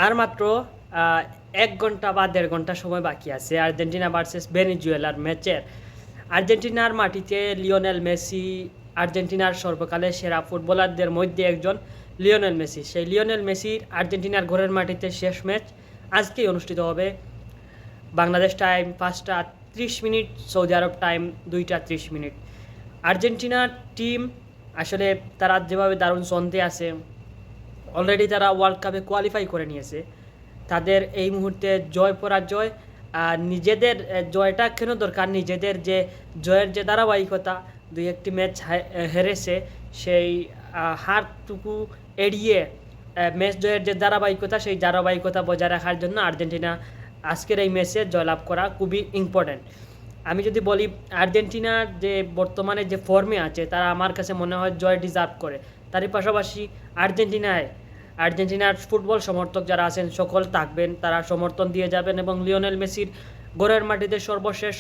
আর মাত্র ১ ঘন্টা বা ১.৫ ঘন্টা সময় বাকি আছে আর্জেন্টিনা ভার্সেস ভেনেজুয়েলার ম্যাচের। আর্জেন্টিনার মাটিতে লিওনেল মেসি আর্জেন্টিনার সর্বকালের সেরা ফুটবলারদের মধ্যে একজন লিওনেল মেসি। সেই লিওনেল মেসির আর্জেন্টিনার ঘরের মাটিতে শেষ ম্যাচ আজকেই অনুষ্ঠিত হবে। বাংলাদেশ টাইম 5টা 30 মিনিট, সৌদি আরব টাইম 2টা 30 মিনিট। আর্জেন্টিনার টিম আসলে তারা যেভাবে দারুণ ছন্দে আছে, অলরেডি তারা ওয়ার্ল্ড কাপে কোয়ালিফাই করে নিয়েছে। তাদের এই মুহূর্তে জয় পরাজয়, নিজেদের জয়টা কেন দরকার, নিজেদের যে জয়ের যে ধারাবাহিকতা, 2-1টি ম্যাচ হেরেছে, সেই হারটুকু এড়িয়ে ম্যাচ জয়ের যে ধারাবাহিকতা, সেই ধারাবাহিকতা বজায় রাখার জন্য আর্জেন্টিনা আজকের এই ম্যাচে জয়লাভ করা খুবই ইম্পর্ট্যান্ট। আমি যদি বলি আর্জেন্টিনার যে বর্তমানে যে ফর্মে আছে, তারা আমার কাছে মনে হয় জয় ডিজার্ভ করে। তারই পাশাপাশি আর্জেন্টিনার ফুটবল সমর্থক যারা আছেন সকল থাকবেন, তারা সমর্থন দিয়ে যাবেন এবং লিওনেল মেসির ঘরের মাটিতে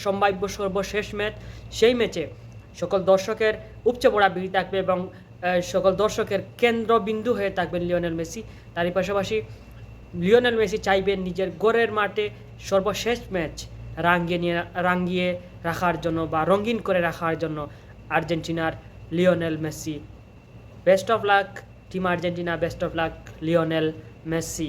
সম্ভাব্য সর্বশেষ ম্যাচ, সেই ম্যাচে সকল দর্শকের উপচে পড়া ভিড় থাকবে এবং সকল দর্শকের কেন্দ্রবিন্দু হয়ে থাকবেন লিওনেল মেসি। তারই পাশাপাশি লিওনেল মেসি চাইবেন নিজের ঘরের মাঠে সর্বশেষ ম্যাচ রাঙিয়ে রাখার জন্য বা রঙিন করে রাখার জন্য আর্জেন্টিনার Lionel Messi. Best of luck team Argentina, best of luck Lionel Messi.